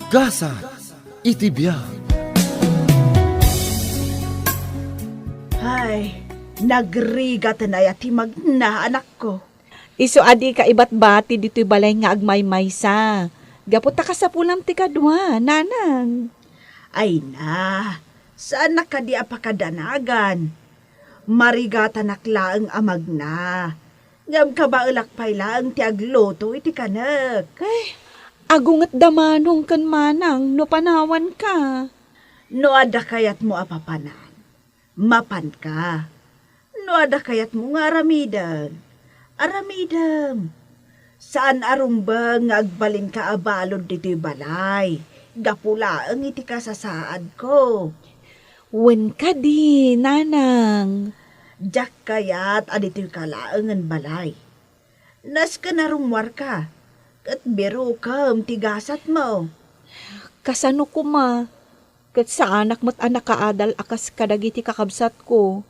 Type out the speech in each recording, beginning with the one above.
Gasa iti biag. Ay, nagrigat na yati magna anak ko. Isu adi ka ibat bati dito'y balay nga agmay-maysa. Gaputa ka sa pulam ti kadwa, nanang. Ay na, saan na ka di apakadanagan? Marigata naklaang amag na. Ngam ka ba ulakpay lang ti agloto iti kanak? Agungat damanong kan manang, no panawan ka. No ada kayat mo apapanan, mapan ka. No ada kayat mo nga aramidan, aramidam. Saan arumbang nga agbalin ka abalod dito'y balay? Gapulaang iti kasasaad ko. Wen ka di, nanang. Jak kayat adito'y kalaangan balay. Nas ka narumwar ka, kat biro kam tigasat mo. Kasano ko ma? Kat sa anak mo't anak kaadal akas kadagiti kakabsat ko.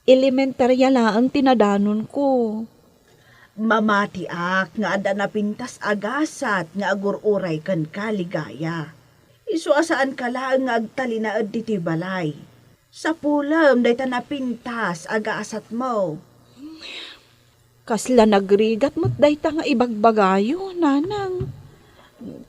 Elementarya lang tinadanon ko. Mamatiak nga ada na pintas agasat nga agururay kan kaligaya. Isu asaan ka lang nga agtalinaad dito'y balay. Sa pulam day ta napintas agasat mo. Kasla nagrigat mo't dayta nga ibagbagayo, nanang.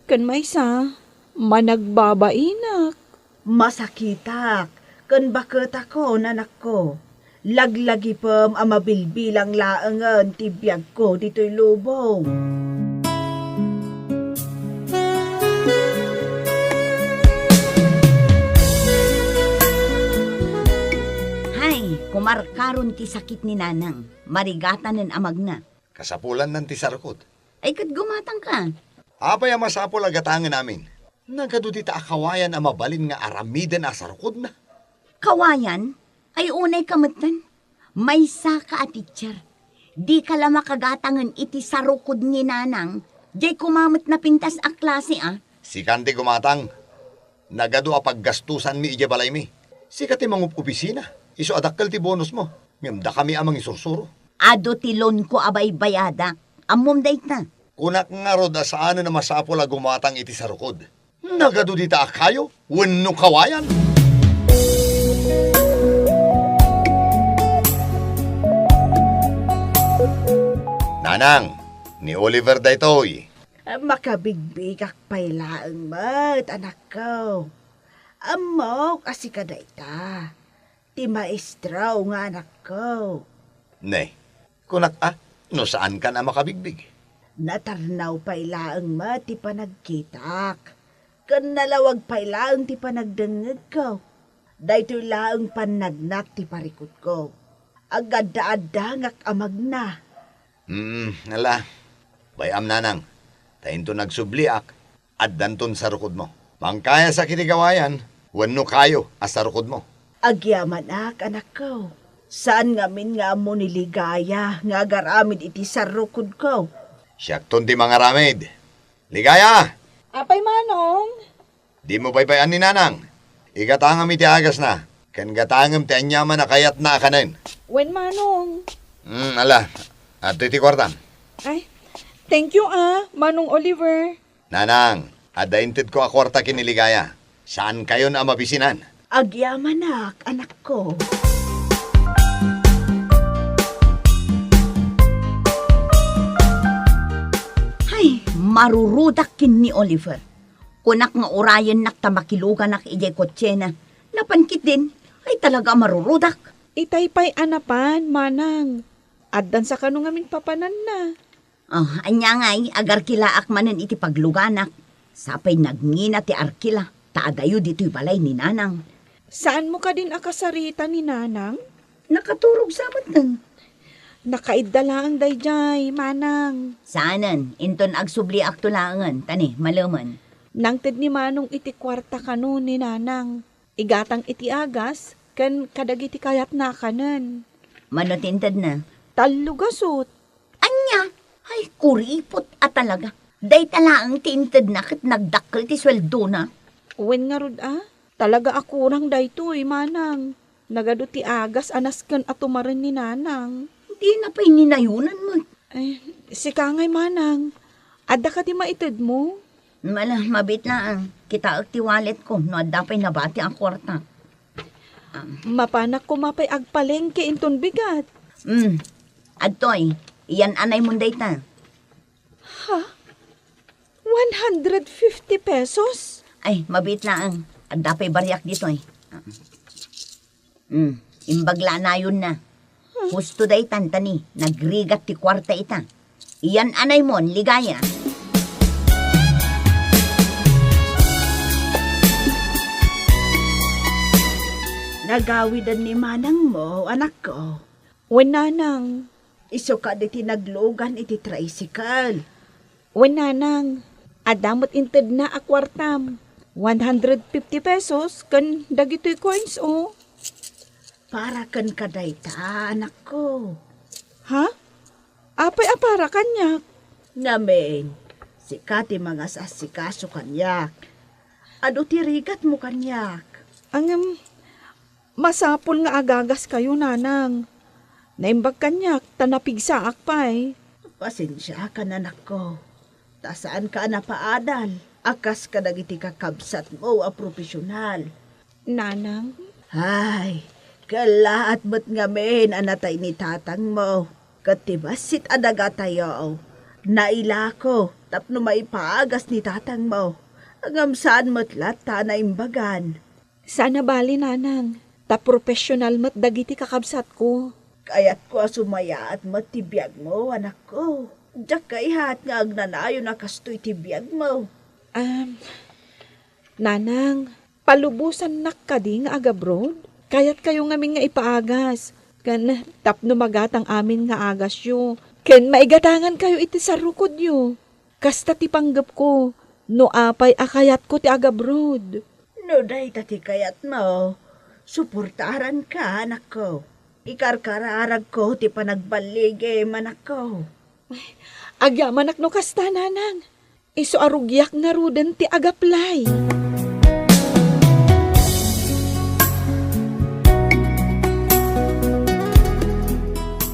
Kan maysa, managbabainak. Masakitak, kan bakit ako nanak ko. Laglagi pam amabilbilang laangan tibiyag ko dito'y lubong. Hay, kumarkaron ti sakit ni nanang. Marigatan ng amag na. Kasapulan ng tisarkot. Ay kat gumatang ka. Apay ang masapol agatangan namin. Nagadudita akawayan ang mabalin nga aramidan asarkod na. Kawayan, ay unay kamatan. May saka at teacher. Di ka lang makagatangan iti sarukod ni nanang. Di kumamot na pintas a klase Si Kanti gumatang. Nagado apaggastusan mi ija balay mi. Si kati mangup opisina. Iso adakkel ti bonus mo. Ngamda kami amang isursuro. Ado tilon ko abay bayada. Amom dayt na. Kunak nga rod asaan na masapol a gumatang iti sarukod. Nagadudita akayo. Wenno kawayan. Nanang, ni Oliver daytoy. Makabigbigak pailaang mat, anak ko. Amok asi ka dayta. Ti maestraw nga anak ko. Ne, kunak no saan ka na makabigbig? Natarnaw pailaang mat ti panagkitak. Kan nalawag pailaang ti panagdengeg ko. Daytoy laang panagnak ti parikot ko. Agad-aadangak amag na. Nala. Bayam nanang. Tainto nagsubliak at danton sa rukod mo. Pangkaya sa kitigawayan, wano kayo as sa rukod mo. Agyaman anak ko. Saan ngamin nga mo niligaya nga garamid iti sarukod ko? Siyakton ti mga ramid. Ligaya! Apay manong. Di mo baybayan ni nanang. Igatangam iti agas na. Kan gatangam ti anyaman na kayat na kanin. Wen manong. Ala. At iti kwartan. Ay, thank you Manong Oliver. Nanang, adaintid ko a kwarta kiniligaya. Saan kayo na mabisinan? Agyaman anak ko. Hay, marurudak kin ni Oliver. Kunak nga orayan nak tamakilugan nak ijay kotsena. Napankit din, ay talaga marurudak. Itaypay anapan, manang. Addan sa kanong amin papanan na. Anya ngay, agar kila akmanan iti pagluganak. Sapay nagngina ti arkila, taadayo dito'y balay ni nanang. Saan mo ka din akasarita ni nanang? Nakaturog sa matang. Nakaiddalaan dayjay, manang. Saanan, inton agsubli aktulangan, tani, malaman. Nangted ni manong iti kwarta kano ni nanang. Igatang iti agas, kan kadagiti kayat na kanan. Manotintad na. Talugasot. Anya, ay kuripot at talaga. Day talaang tintad na kit nagdakkel ti sweldo na. Wen nga rod talaga akurang daytoy, manang. Nagado ti agas anasken at tumarin ni nanang. Hindi na pa'y ninayunan mo. Ay, si Kangay manang. Adda ka ti maitid mo? Mabit na ang kita ti wallet ko no dapay nabati ang kwarta. Mapanak ko mapay agpalengke inton bigat. Adtoy, iyan anay munday ta. 150 pesos? Ay, mabit na ang dapay baryak dito eh. Imbagla na yun na. Husto day tantani, nagrigat ti kwarta ita. Iyan anay mon, ligaya. Nagawidan ni manang mo, anak ko. Wananang. Iso ka di tinaglugan iti tricycle. Wananang. Adamot inted na akwartam. 150 pesos kan dagitoy coins o. Para kan kaday ta, anak ko. Ha? Apay apara kanyak. Ngamen, sikati mga sasikaso kanyak. Ado tirigat mo kanyak. Ang masapol nga agagas kayo, nanang. Naimbag kanyak, tanapigsaak pa'y. Pasensya ka na, anak ko. Ta saan ka napaadal? Akas ka dagiti kakabsat mo a profesional. Nanang, Ay, kalaat mo't ngamen anatay ni tatang mo. Katibasit adaga tayo. Naila ko, tapno maipagas ni tatang mo. Agam saan mo't lata na imbagan. sana bali, nanang. Ta professional mat dagiti kakabsat ko. Kaya't ko sumaya at matibiyag mo, anak ko. Diyak kay hat nga agnanayo na kastoy tibiyag mo. Nanang, palubusan nak ka di nga agabroad? Kayat kayo ngamin nga ipaagas. Kan tapno magatang amin nga agas yo. Ken maigatangan kayo iti sa rukod yo. Kasta ti panggap ko, no apay akayat ko ti agabroad. No day tati kayat mo, suportaran ka, anak ko. Ikarkararag ko ti panagbalige, manak ko. Agyaman no kasta, nanang. Iso arugyak nga ruden ti agaplay.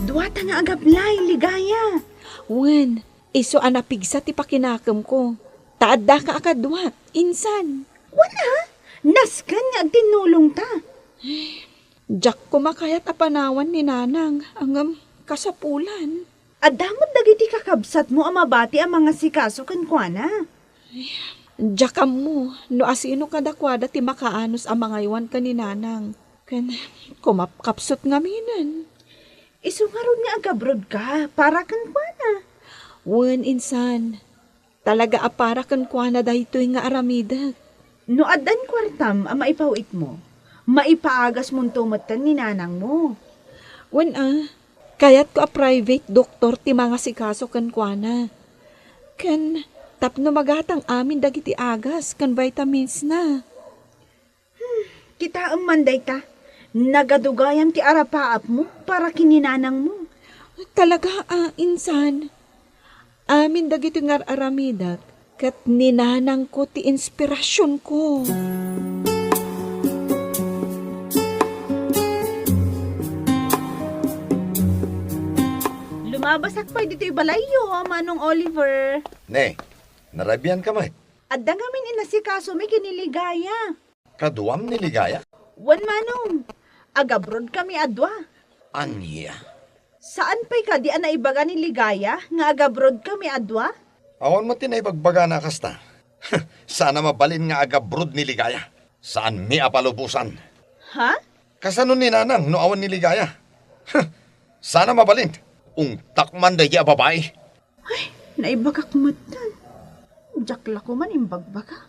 Duwata nga agablay, ligaya. Wen, iso anapigsa ti pakinakam ko. Taadda ka akadwat, insan. Wala, naskan nga agtinulong ta. Jack kumakayat apanawan ni nanang ang kasapulan. Adamot dagiti kakabsat mo amabati ang mga sikaso kankwana. Jakam mo, no asino kadakwada ti makaanos ang mga iwan ka ni nanang. Kan kumapkapsot nga minan. Isungaron nga agabrod ka, para kankwana. Wen, insan. Talaga apara kankwana dahitoy nga aramida. No adan kwartam ang maipawit mo, maipaagas mong tumatan ni nanang mo. Wen kayat ko a private doktor ti mga sikaso kankwana. Kan tapno magatang amin dagiti agas kan vitamins na. Kita ang manday ta, nagadugayam ti arapaap mo para kininanang mo. Talaga insan. Amin dagiti nga aramidak kat ninanang ko ti inspirasyon ko. Lumabasak pa dito ibalayo, Manong Oliver. Ne, narabian ka may. Adda ngamin inasikaso may kiniligaya. Kaduam ni Ligaya. Wan Manong, agabrod kami adwa. Anya. Saan pa'y ka di ana ibaga ni Ligaya nga agabrod kami adwa? Awan mo tinaybagbaga na kasta. Sana mabalin nga agabrod ni Ligaya. Saan mi apalubusan. Ha? Kasano ni nanang no awan ni Ligaya. Sana mabalin. Takman da ya babae. Naibagak matan. Jakla ko man imbagbaka.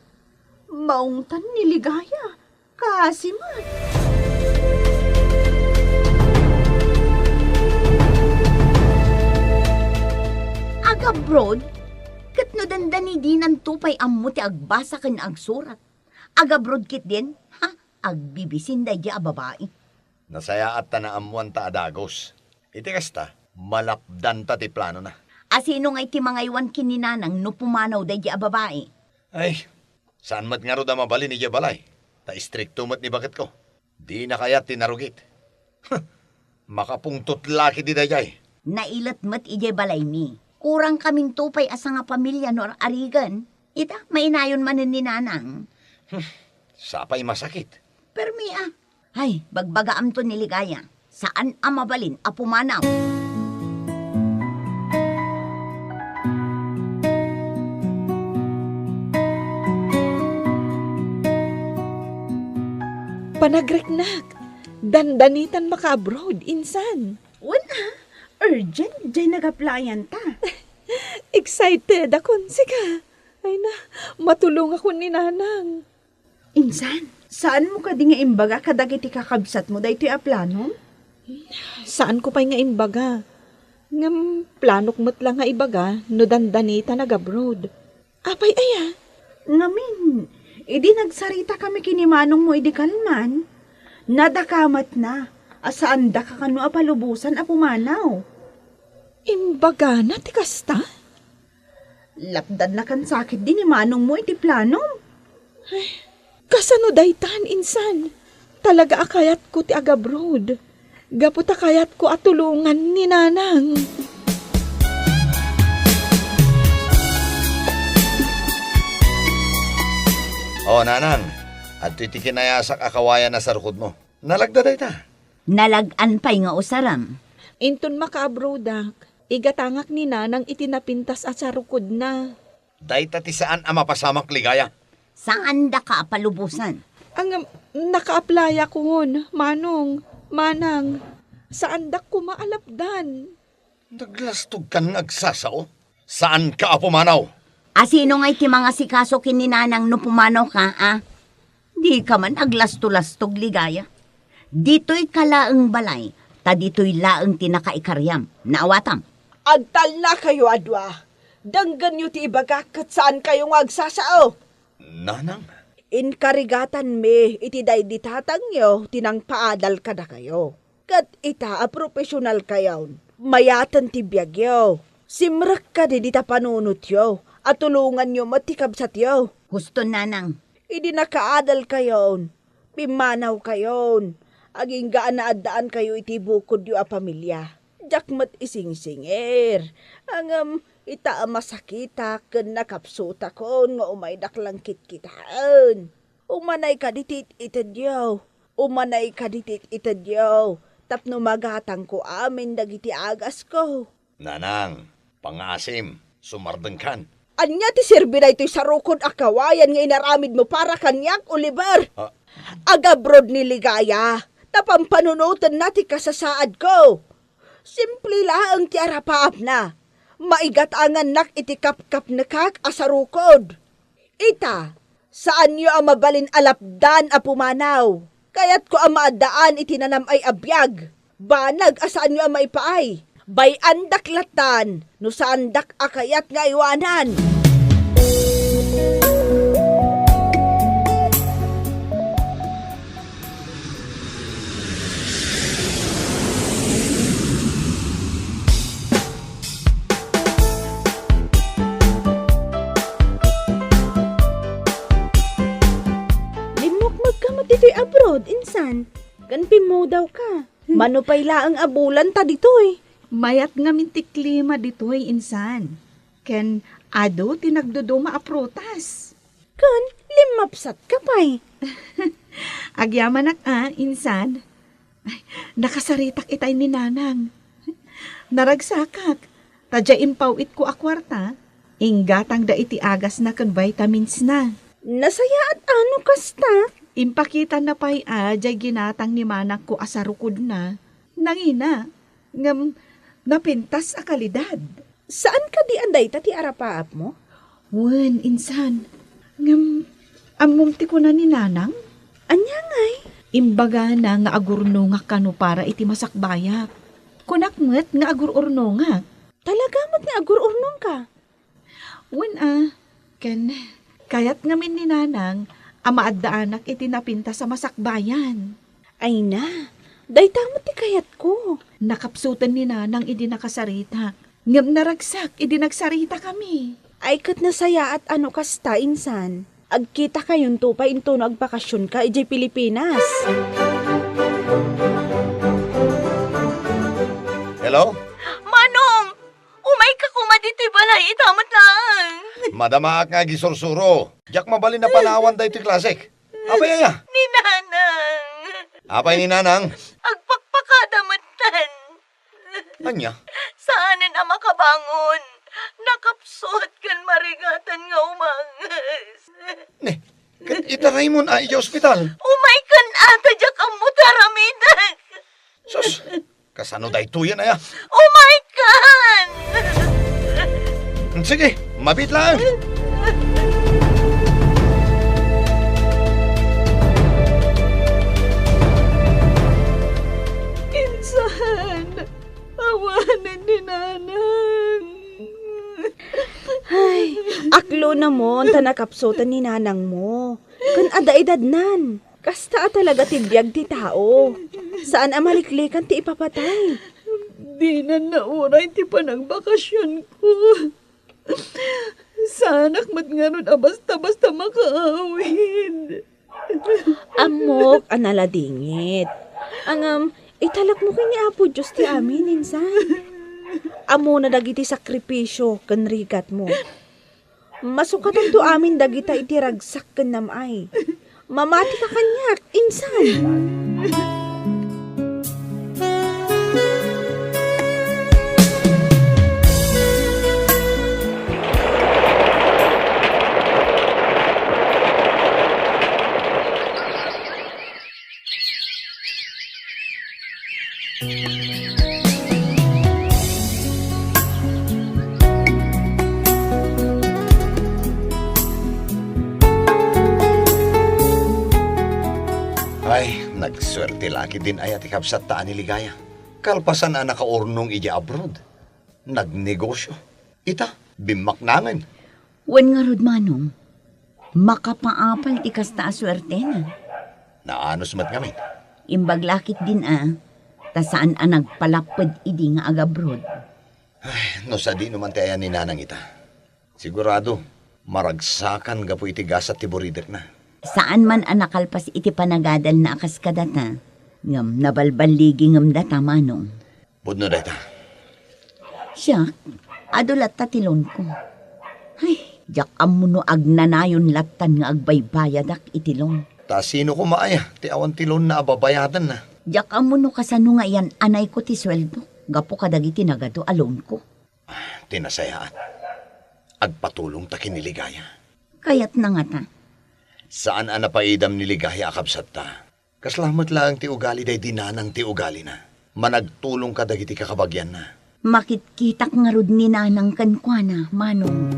Maungtan ni Ligaya. Kasi man. Agabroad, kat no dandani din ang tupay ammo ti agbasa kan agsurat. Agabroad kit din, agbibisin da ya babae. Nasaya at tanaamuan ta adagos. Iti kasta, malapdan ta ti plano na. Asino nga iti mga iwan kininanang no pumanaw da ya babae. Ay, saan mat nga ro da mabalin ni balay? Ta istrikto mat ni bakit ko. Di na kaya tinarugit. Makapungtot laki di dayay. Nailat mat ije balay ni. Kurang kaming tupay asa nga pamilya no arigan. Ita, mainayon manin ni nanang. Sapay masakit. Permi Ay, bagbagaam to ni Ligaya. Saan mabalin apumanaw? Panagreknak, dandanitan maka-abroad, insan. Wala, urgent, jay nag-applyan ta. Excited akon, sika. Ay na, matulong ako ni nanang. Insan, saan mo ka di nga imbaga kadagiti kakabsat mo dahito aplano? Saan ko pa'y nga imbaga? Ngam, planok mo't lang nga ibaga, no dandanita nag-abroad. Apay aya, Ngamin, idi nagsarita kami kinimanong mo idi kalman. Nadakamat na, asaan da ka kano apalubusan apumanaw. imbaga na ti kasta? Lapdad na kan sakit din ni manong mo iti planom. Kasano daytan, insan? Talaga akayat ko ti agabroad. Gapot akayat ko at tulungan ni nanang. O, nanang, at iti kinayasak akawayan na sa rukod mo. Nalagda day ta. Nalagan pa'y nga usaram. Inton maka-abroadak, igatangak ni nanang itinapintas at sarukod na. Day ta ti saan mapasamak Ligaya. Saan da ka palubusan? Ang naka-applya ko hon, manang, saan dak ko maalapdan? Naglastog kan agsasao. Saan ka apumanaw? Sino nga'y ti mga sikaso kininanang no pumanaw ka, Di ka man aglasto-lastog Ligaya. Dito'y kalaang balay, ta dito'y laang tinakaikaryam. Naawatam. Agtal na kayo, Adwa. Danggan nyo ti ibagakat saan kayong agsasao. Nanang? Inkarigatan me, iti day ditatang nyo, tinang paadal kada kayo. Kat ita a profesional kayo, mayatan ti biyag yo. Simrak ka di dita panunot yo, at tulungan nyo matikabsat yo. Gusto nanang. Idi nakaadal kayo, pimanaw kayo, aging gaan na addaan kayo iti bukod yo a pamilya. Jakmat ising-singer, ang ita masakita ken nakapsuta kon nga umay daklang kitkitaan. Umanay ka ditit itadyaw, umanay ka ditit itadyaw, tapno magatang ko amin dagiti agas ko. Nanang, pangasim, sumardeng kan. Anya ti sirbi na ito'y sarukod akawayan nga inaramid mo para kanyak, Oliver. Agabrod ni Ligaya, tapampanunutan na ti kasasaad ko. Simple lang ti arapaap na. Maigatangan nak iti kap-kap na kak asarukod. Ita, saan nyo ang mabalin alapdan a pumanaw? Kaya't ko ang maadaan itinanam ay abiyag. Banag asaan nyo ang maipaay? Bay andak latan, no saan dak akayat nga iwanan. Dito'y abroad, insan. Ganpin mo daw ka. Manupay laang abulan ta dito'y. Mayat nga minti klima dito'y insan. Ken ado tinagduduma a prutas. Kan, limapsat ka pa'y. Agyaman insan. Ay, nakasaritak itay ni nanang. Naragsakak. Tadya impawit ko akwarta. Inggatang da iti agas na kan vitamins na. Nasaya at ano kasta? Impakita na pa'y jay ginatang ni manak ko asarukod na. Nangina, ngam napintas a kalidad. Saan ka di anday tati arapaap mo? Wen, insan, ngam amumti ko na ni nanang. Anya ngay? Imbaga na nga agurno nga kano para iti masakbayak. Kunakmet nga agururno nga. Talaga mat nga agururnong ka? Wen ken kayat ngamin ni nanang, amaadaanak itinapinta sa masakbayan. Ay na, day tamot ti kayat ko. Nakapsutan ni nanang idi nakasarita. Ngam naragsak, idi nagsarita kami. Ay kat nasaya at ano kasta, insan. Agkita kayon to pa into no agbakasyon ka, ijay Pilipinas. Hello? Manong! Umay ka kuman dito balay, itamat lang. Madama nga gisursuro. Jak mabalin na panawan da ito klasik. Apay ya? Ni Nanang. Apay ni Nanang? Agpakpakadamatan. Anya? Saanan ang makabangon? Nakapsot kan marigatan nga umangas. Ne, kat itaray mo na iya ospital. Umay kan ata jak ang mutaramidag. Sus, kasano da ito yan aya? Umay kan! Sige, mabit lang. Insan, awanan ni Nanang. Ay, aklo na mo, tanakapsotan ni Nanang mo. Kan ada edad nan. Kasta talaga tibiyag ti tao. Saan amaliklikan ti ipapatay? Di na nauray ti panagbakasyon ko. Sanak mat nga nun basta-basta makaawin. Amok, analadingit. Ang italak mo kini Apo Diyos ti amin, insan. Amo na dagiti sakripisyo ken rigat mo. Masukatan to amin dagita iti ragsak ken namay. Mamati ka kanyak, insan. Ay, nagswerte laki din ay ati kapsat taan ni Ligaya. Kalpasan na nakaurnong ija abroad. Nagnegosyo. Ita, bimaknangan. Wan nga rod manong, makapaapal ti kasta aswerte na. Naanos mat ngamin. Imbaglakit din ta saan nagpalapad idi nga agabrod. No sa di naman ti ayan ni Nanang ita. Sigurado, maragsakan gapo iti gasat ti burider na. Saan man nakalpas iti panagadal na akas kadata, ngam nabalbaligi ngam data manong. Budno da ita. Siya, adulat tatilon ko. Ay, jak amuno agnanayon latan nga agbaybayadak itilong. Ta sino ko maaya, ti awan tilon na ababayadan na. Jak amuno kasano nga yan anay ko ti sweldo. Gapo kadagiti nagado alon ko. Tinasayaan. Agpatulong ta kiniligaya. Kayat na nga ta. Saan napaidam ni Ligaya akabsat ta? Kaslamat lang ti ugali day dinanang ti ugali na. Managtulong ka dagiti kakabagyan na. Makitkitak nga rod ni Nanang kankwana, manong.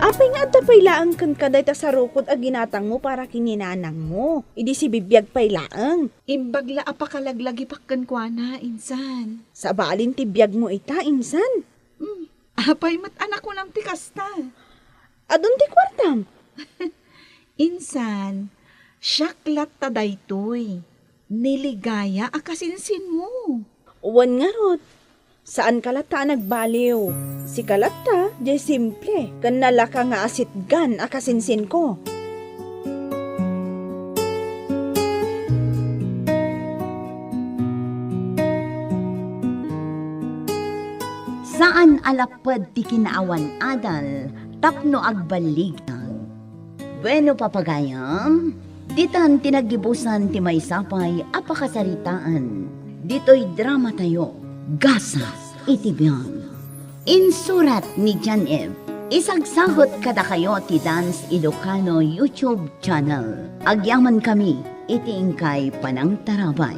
Apay nga adda paylaang kan kaday ta sa rukod a ginatang mo para kininanang mo. Idi si bibiyag paylaang. Imbagla apakalaglagi pakkan kwa na, insan. Sa balin ti biyag mo ita, insan. Apay mat anak ko lang tikasta. Adun ti kwartam. Insan, syaklat ta daytoy. Niligaya akasinsin mo. Uwan nga rod. Saan kalata nagbaliw? Si kalata, di simple. Kanala ka nga asitgan akasinsin ko. Saan alapad ti kinaawan adal, tapno agbaligang. Bueno papagayam, ditan tinagibusan ti may sapay apakasaritaan. Dito'y drama tayo, Gasas Itibiyan. Insurat ni Jan Eve. Isagsagot kada kayo ti Dance Ilocano YouTube channel. Agyaman kami, iti ingkay panang tarabay.